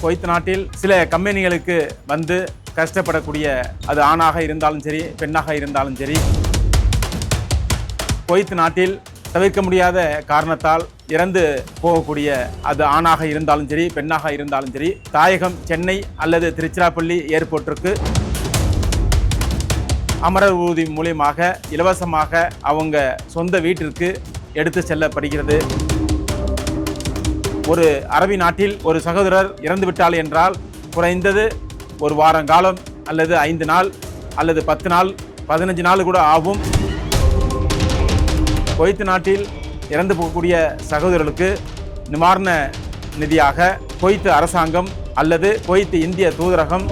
Kuwait நாட்டில் சில கம்பெனிகளுக்கு வந்து கஷ்டப்படக்கூடிய அது ஆணாக இருந்தாலும் சரி பெண்ணாக இருந்தாலும் சரி, குவைத் நாட்டில் தவிர்க்க முடியாத காரணத்தால் இறந்து போகக்கூடிய அது ஆணாக இருந்தாலும் சரி பெண்ணாக இருந்தாலும் சரி, தாயகம் சென்னை அல்லது திருச்சிராப்பள்ளி ஏர்போர்ட்டிற்கு அமரர் ஊர்தி மூலியமாக இலவசமாக அவங்க சொந்த வீட்டிற்கு எடுத்து செல்லப்படுகிறது. ஒரு அரபி நாட்டில் ஒரு சகோதரர் இறந்துவிட்டால் என்றால் குறைந்தது ஒரு வாரங்காலம் அல்லது 5 நாள் அல்லது 10 நாள் 15 நாள் கூட ஆகும். குவைத் நாட்டில் இறந்து போகக்கூடிய சகோதரர்களுக்கு நிவாரண நிதியாக குவைத் அரசாங்கம் அல்லது குவைத் இந்திய தூதரகம்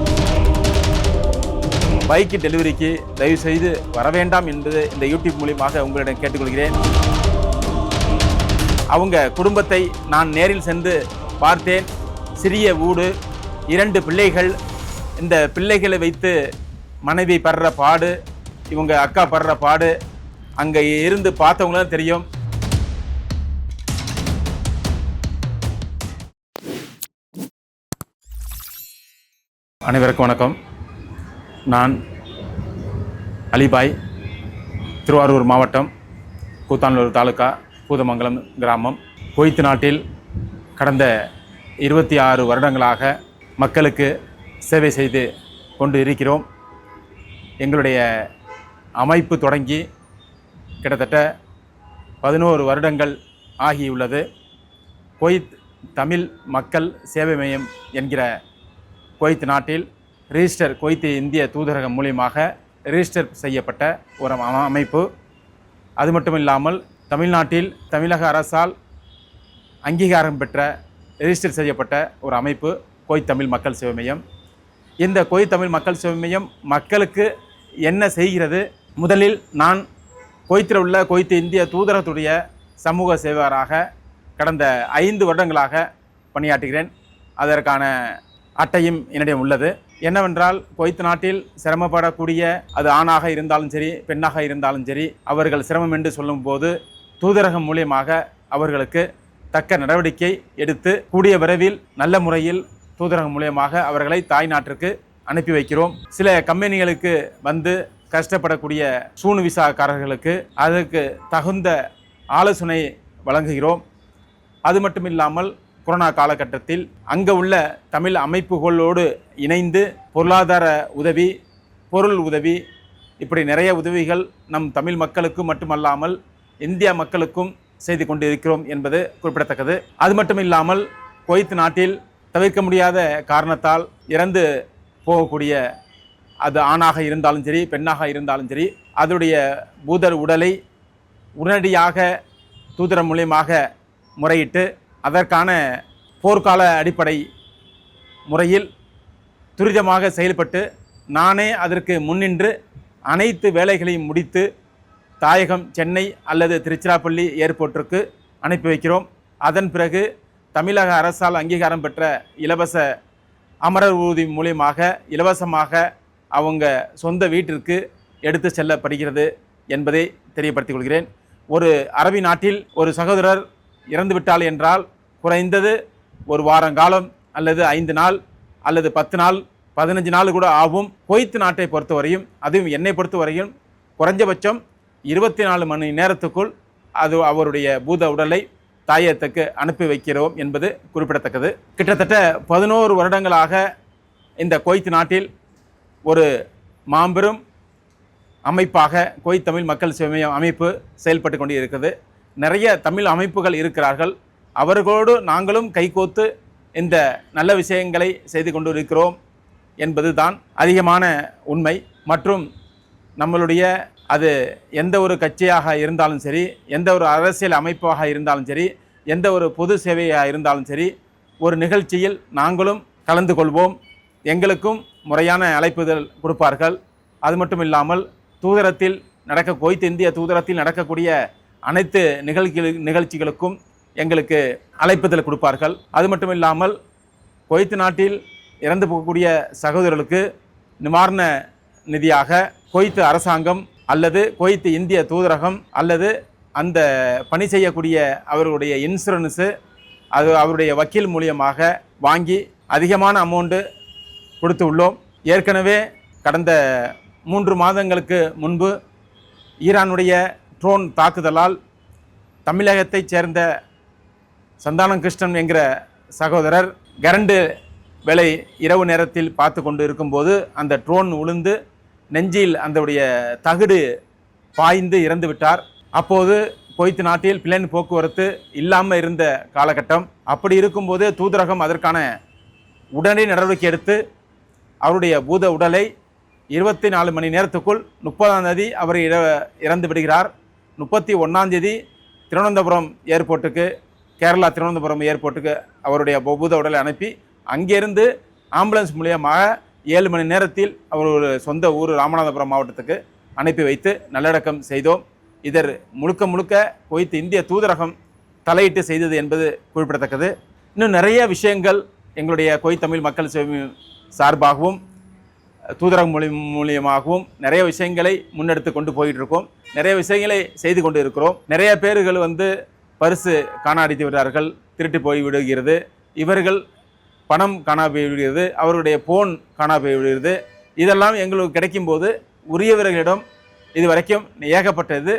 பைக் டெலிவரிக்கு தயவு செய்து வர வேண்டாம் என்பது இந்த யூடியூப் மூலியமாக உங்களிடம் கேட்டுக்கொள்கிறேன். அவங்க குடும்பத்தை நான் நேரில் சென்று பார்த்தேன். சிறிய வீடு, 2 பிள்ளைகள். இந்த பிள்ளைகளை வைத்து மனைவி படுற பாடு, இவங்க அக்கா படுற பாடு அங்கே இருந்து பார்த்தவங்களும் தெரியும். அனைவருக்கும் வணக்கம். நான் அலிபாய், திருவாரூர் மாவட்டம், கூத்தாநல்லூர் தாலுகா, பூதமங்கலம் கிராமம். குவைத் நாட்டில் கடந்த 26 வருடங்களாக மக்களுக்கு சேவை செய்து கொண்டு இருக்கிறோம். எங்களுடைய அமைப்பு தொடங்கி கிட்டத்தட்ட 11 வருடங்கள் ஆகியுள்ளது. குவைத் தமிழ் மக்கள் சேவை மையம் என்கிற குவைத் நாட்டில் ரிஜிஸ்டர் குவைத் இந்திய தூதரகம் மூலியமாக ரிஜிஸ்டர் செய்யப்பட்ட ஒரு அமைப்பு. அது மட்டும் இல்லாமல் தமிழ்நாட்டில் தமிழக அரசால் அங்கீகாரம் பெற்ற ரிஜிஸ்டர் செய்யப்பட்ட ஒரு அமைப்பு குவைத் தமிழ் மக்கள் சேவை மையம். இந்த குவைத் தமிழ் மக்கள் சேவை மையம் மக்களுக்கு என்ன செய்கிறது? முதலில் நான் குவைத்தில் உள்ள குவைத் இந்திய தூதரகத்துடைய சமூக சேவகராக கடந்த 5 வருடங்களாக பணியாற்றுகிறேன். அதற்கான அட்டையும் என்னிடம் உள்ளது. என்னவென்றால், குவைத் நாட்டில் சிரமப்படக்கூடிய அது ஆணாக இருந்தாலும் சரி பெண்ணாக இருந்தாலும் சரி, அவர்கள் சிரமம் என்று சொல்லும்போது தூதரகம் மூலியமாக அவர்களுக்கு தக்க நடவடிக்கை எடுத்து கூடிய விரைவில் நல்ல முறையில் தூதரகம் மூலியமாக அவர்களை தாய் நாட்டிற்கு அனுப்பி வைக்கிறோம். சில கம்பெனிகளுக்கு வந்து கஷ்டப்படக்கூடிய சூனு விசாக்காரர்களுக்கு அதற்கு தகுந்த ஆலோசனை வழங்குகிறோம். அது மட்டும் இல்லாமல் கொரோனா காலகட்டத்தில் அங்கே உள்ள தமிழ் அமைப்புகளோடு இணைந்து பொருளாதார உதவி, பொருள் உதவி, இப்படி நிறைய உதவிகள் நம் தமிழ் மக்களுக்கும் மட்டுமல்லாமல் இந்தியா மக்களுக்கும் செய்து கொண்டு இருக்கிறோம் என்பது குறிப்பிடத்தக்கது. அது மட்டும் இல்லாமல் குவைத் நாட்டில் தவிர்க்க முடியாத காரணத்தால் இறந்து போகக்கூடிய அது ஆணாக இருந்தாலும் சரி பெண்ணாக இருந்தாலும் சரி, அதனுடைய பூதர் உடலை உடனடியாக தூதரம் மூலியமாக முறையிட்டு அதற்கான போர்க்கால அடிப்படை முறையில் துரிதமாக செயல்பட்டு நானே அதற்கு முன்னின்று அனைத்து வேலைகளையும் முடித்து தாயகம் சென்னை அல்லது திருச்சிராப்பள்ளி ஏர்போர்ட்டிற்கு அனுப்பி வைக்கிறோம். அதன் பிறகு தமிழக அரசால் அங்கீகாரம் பெற்ற இலவச அமரர் ஊர்தி மூலியமாக இலவசமாக அவங்க சொந்த வீட்டிற்கு எடுத்து செல்லப்படுகிறது என்பதை தெரியப்படுத்திக் கொள்கிறேன். ஒரு அரபி நாட்டில் ஒரு சகோதரர் இறந்துவிட்டால் என்றால் குறைந்தது ஒரு வாரங்காலம் அல்லது 5 நாள் அல்லது 10 நாள் 15 நாள் கூட ஆகும். குவைத் நாட்டை பொறுத்தவரையும், அதுவும் என்னை பொறுத்தவரையும் குறைஞ்சபட்சம் 24 மணி நேரத்துக்குள் அது அவருடைய பூத உடலை தாயத்துக்கு அனுப்பி வைக்கிறோம் என்பது குறிப்பிடத்தக்கது. கிட்டத்தட்ட 11 வருடங்களாக இந்த குவைத் நாட்டில் ஒரு மாபெரும் அமைப்பாக குவைத் தமிழ் மக்கள் சேவை மையம் அமைப்பு செயல்பட்டு கொண்டு இருக்கிறது. நிறைய தமிழ் அமைப்புகள் இருக்கிறார்கள். அவர்களோடு நாங்களும் கைகோத்து இந்த நல்ல விஷயங்களை செய்து கொண்டு இருக்கிறோம் என்பது தான் அதிகமான உண்மை. மற்றும் நம்மளுடைய அது எந்த ஒரு கட்சியாக இருந்தாலும் சரி, எந்த ஒரு அரசியல் அமைப்பாக இருந்தாலும் சரி, எந்த ஒரு பொது சேவையாக இருந்தாலும் சரி, ஒரு நிகழ்ச்சியில் நாங்களும் கலந்து கொள்வோம். எங்களுக்கும் முறையான அழைப்புதல் கொடுப்பார்கள். அது மட்டும் இல்லாமல் தூதரத்தில் குவைத் இந்திய தூதரத்தில் நடக்கக்கூடிய அனைத்து நிகழ்ச்சிகளுக்கும் எங்களுக்கு அழைப்புதல் கொடுப்பார்கள். அது மட்டும் இல்லாமல் குவைத் நாட்டில் இறந்து போகக்கூடிய சகோதரர்களுக்கு நிவாரண நிதியாக குவைத் அரசாங்கம் அல்லது குவைத் இந்திய தூதரகம் அல்லது அந்த பணி செய்யக்கூடிய அவர்களுடைய இன்சூரன்ஸு அது அவருடைய வக்கீல் மூலியமாக வாங்கி அதிகமான அமௌண்ட்டு கொடுத்து உள்ளோம். ஏற்கனவே கடந்த 3 மாதங்களுக்கு முன்பு ஈரானுடைய ட்ரோன் தாக்குதலால் தமிழகத்தைச் சேர்ந்த சந்தானம் கிருஷ்ணன் என்கிற சகோதரர் கரண்டு வேலை இரவு நேரத்தில் பார்த்து கொண்டு இருக்கும்போது அந்த ட்ரோன் விழுந்து நெஞ்சில் அந்தவுடைய தகுடு பாய்ந்து இறந்து விட்டார். அப்போது குவைத் நாட்டில் பிளேன் போக்குவரத்து இல்லாமல் இருந்த காலகட்டம். அப்படி இருக்கும்போது தூதரகம் அதற்கான உடனடி நடவடிக்கை எடுத்து அவருடைய பூத உடலை 24 மணி நேரத்துக்குள் 30ஆம் தேதி அவர் இறந்து விடுகிறார். 31ஆம் தேதி திருவனந்தபுரம் ஏர்போர்ட்டுக்கு, கேரளா திருவனந்தபுரம் ஏர்போர்ட்டுக்கு அவருடைய பூத உடலை அனுப்பி அங்கேருந்து ஆம்புலன்ஸ் மூலியமாக 7 மணி நேரத்தில் அவர் ஒரு சொந்த ஊர் ராமநாதபுரம் மாவட்டத்துக்கு அனுப்பி வைத்து நல்லடக்கம் செய்தோம். இதர் முழுக்க முழுக்க குவைத் இந்திய தூதரகம் தலையிட்டு செய்தது என்பது குறிப்பிடத்தக்கது. இன்னும் நிறைய விஷயங்கள் எங்களுடைய குவைத் தமிழ் மக்கள் சார்பாகவும் தூதரகம் மூலியமாகவும் நிறைய விஷயங்களை முன்னெடுத்து கொண்டு போயிட்டு இருக்கோம். நிறைய விஷயங்களை செய்து கொண்டு இருக்கிறோம். நிறைய பேர்கள் பரிசு காணாடித்து விடுறார்கள், திருட்டு போய் விடுகிறது, இவர்கள் பணம் காணா போய் விடுகிறது, அவருடைய போன் காணா போய் விடுகிறது. இதெல்லாம் எங்களுக்கு கிடைக்கும்போது உரியவர்களிடம் இது வரைக்கும் ஏகப்பட்டது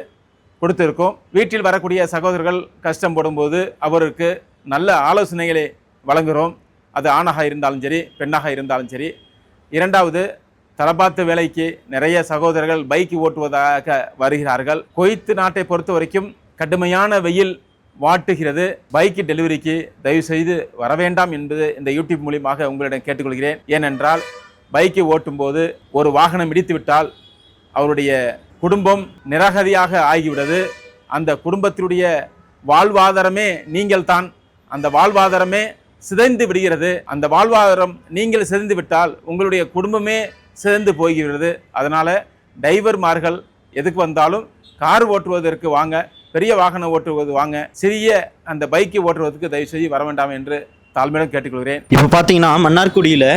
கொடுத்துருக்கோம். வீட்டில் வரக்கூடிய சகோதரர்கள் கஷ்டம் போடும்போது அவருக்கு நல்ல ஆலோசனைகளை வழங்குகிறோம். அது ஆணாக இருந்தாலும் சரி, பெண்ணாக இருந்தாலும் சரி. இரண்டாவது, தலபாத்து வேலைக்கு நிறைய சகோதரர்கள் பைக் ஓட்டுவதாக வருகிறார்கள். குவைத் நாட்டை பொறுத்த வரைக்கும் கடுமையான வெயில் வாட்டுகிறது. பைக் டெலிவரிக்கு தயவு செய்து வர வேண்டாம் என்பது இந்த யூடியூப் மூலியமாக உங்களிடம் கேட்டுக்கொள்கிறேன். ஏனென்றால் பைக்கை ஓட்டும்போது ஒரு வாகனம் இடித்து விட்டால் அவருடைய குடும்பம் நிரகதியாக ஆகிவிடுது. அந்த குடும்பத்தினுடைய வாழ்வாதாரமே நீங்கள் தான். அந்த வாழ்வாதாரமே சிதைந்து விடுகிறது. அந்த வாழ்வாதாரம் நீங்கள் சிதைந்து விட்டால் உங்களுடைய குடும்பமே சிதைந்து போகிறது. அதனால் டிரைவர்மார்கள் எதுக்கு வந்தாலும் கார் ஓட்டுவதற்கு வாங்க, பெரிய வாகனம் ஓட்டுவது வாங்க, சிறிய அந்த பைக்கை ஓட்டுவதற்கு தயவு செய்து வர வேண்டாம் என்று தாழ்மையுடன் கேட்டுக்கொள்கிறேன். இப்போ பார்த்தீங்கன்னா மன்னார்குடியில்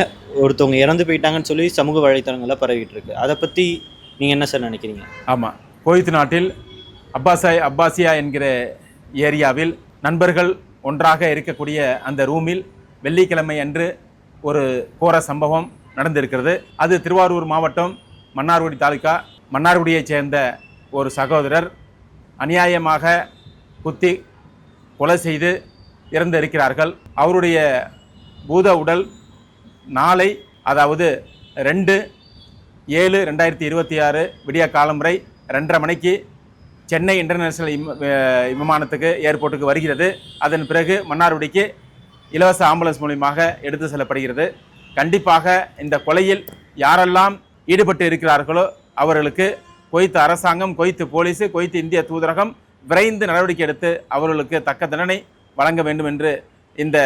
ஒருத்தவங்க இறந்து போயிட்டாங்கன்னு சொல்லி சமூக வலைத்தளங்களில் பரவிட்டு இருக்கு. அதை பற்றி நீங்கள் என்ன சார் நினைக்கிறீங்க? ஆமாம், குவைத் நாட்டில் அப்பாசியா என்கிற ஏரியாவில் நண்பர்கள் ஒன்றாக இருக்கக்கூடிய அந்த ரூமில் வெள்ளிக்கிழமை அன்று ஒரு கோர சம்பவம் நடந்திருக்கிறது. அது திருவாரூர் மாவட்டம் மன்னார்குடி தாலுகா. மன்னார்குடியைச் சேர்ந்த ஒரு சகோதரர் அநியாயமாக குத்தி கொலை செய்து இறந்திருக்கிறார்கள். அவருடைய பூத உடல் நாளை, அதாவது 2/7/2026 விடிய காலம்பரை 2:30 மணிக்கு சென்னை இன்டர்நேஷ்னல் விமானத்துக்கு ஏர்போர்ட்டுக்கு வருகிறது. அதன் பிறகு மன்னார்குடிக்கு இலவச ஆம்புலன்ஸ் மூலியமாக எடுத்து செல்லப்படுகிறது. கண்டிப்பாக இந்த கொலையில் யாரெல்லாம் ஈடுபட்டு இருக்கிறார்களோ அவர்களுக்கு குவைத் அரசாங்கம், குவைத் போலீஸ், குவைத் இந்திய தூதரகம் விரைந்து நடவடிக்கை எடுத்து அவர்களுக்கு தக்க தண்டனை வழங்க வேண்டும் என்று இந்த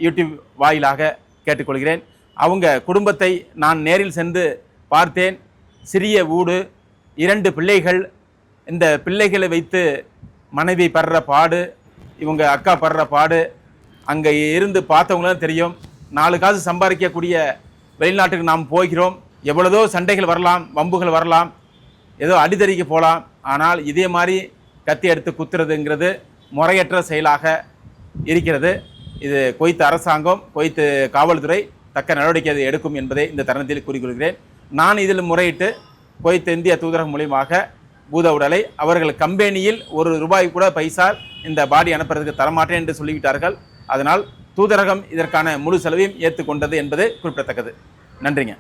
யூடியூப் வாயிலாக கேட்டுக்கொள்கிறேன். அவங்க குடும்பத்தை நான் நேரில் சென்று பார்த்தேன். சிறிய வீடு, 2 பிள்ளைகள். இந்த பிள்ளைகளை வைத்து மனைவி படுற பாடு, இவங்க அக்கா படுற பாடு அங்கே இருந்து பார்த்தவங்களும் தெரியும். 4 காசு சம்பாதிக்கக்கூடிய வெளிநாட்டுக்கு நாம் போகிறோம். எவ்வளதோ சண்டைகள் வரலாம், வம்புகள் வரலாம், ஏதோ அடிதறிக்கு போகலாம். ஆனால் இதே மாதிரி கத்தி எடுத்து குத்துறதுங்கிறது முறையற்ற செயலாக இருக்கிறது. இது குவைத் அரசாங்கம், குவைத் காவல்துறை தக்க நடவடிக்கை எடுக்கும் என்பதை இந்த தருணத்தில் கூறிக்கொள்கிறேன். நான் இதில் முறையிட்டு குவைத் இந்திய தூதரகம் மூலியமாக பூத உடலை அவர்கள் கம்பெனியில் ₹1 கூட பைசா இந்த பாடி அனுப்புறதுக்கு தரமாட்டேன் என்று சொல்லிவிட்டார்கள். அதனால் தூதரகம் இதற்கான முழு செலவையும் ஏற்றுக்கொண்டது என்பது குறிப்பிடத்தக்கது. நன்றிங்க.